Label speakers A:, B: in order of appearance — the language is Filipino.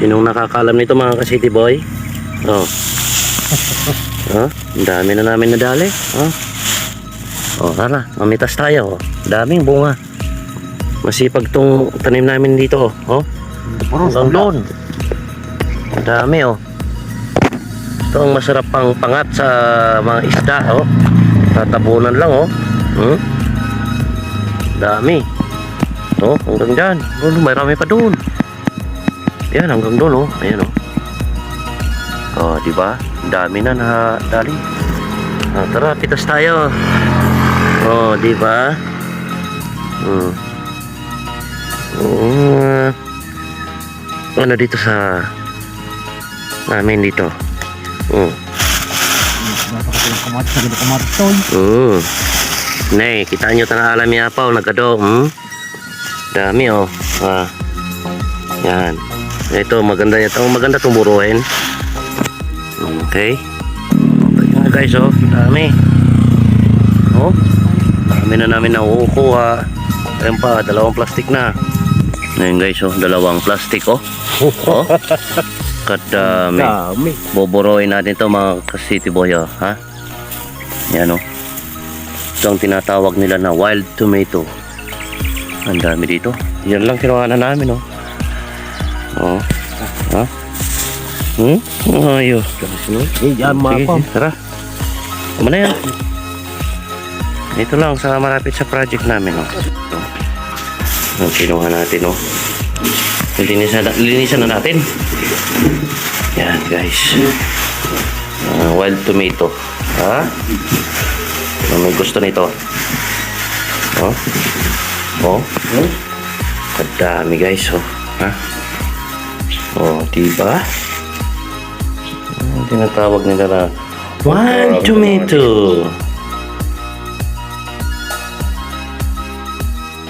A: Sinong nakakalam nito mga ka-city boy? Oh. Oh, ang dami na namin nadali. Oh. Oh, tara, mamitas tayo. Oh. Daming bunga. Masipag tong tanim namin dito. Oh. Hanggang doon. Ang dami oh. Ito ang masarap pang pangat sa mga isda oh. Tatabunan lang oh. Dami. Oh, hanggang dyan. Doon, marami pa doon. Yan, hanggang doon oh. Ayan oh. Oh, di ba? Dami na nadali. Ah, tara, pitas tayo. Oh, di ba? Ano dito sa namin dito? Nay, kita nyo tanah alam yapaw nagkado. Dami oh. Ah. Yan. Ito maganda ito. Maganda itong buruhin. Okay. Ayan guys oh. Dami. Oh. Dami na namin nakukuha. Ayan pa, dalawang plastic na. Ayan guys oh. Dalawang plastic oh. Oh. Kadami. Boboروin natin ito mga ka-city boy oh. Ha? Yan oh. Ito ang tinatawag nila na wild tomato. Ang dami dito. Yan lang kinuha na namin oh. Oh. Ha? Ayos.
B: Yan mga pam.
A: Tara. Tama na yan. Ito lang sa malapit sa project namin oh. Ang kinuha natin oh. Linisan na natin. Yan guys. Wild tomato. Ha? May gusto nito. Oh. Oh. Kadami guys oh. Ha? Oh, diba? Tinatawag nila na wild tomato.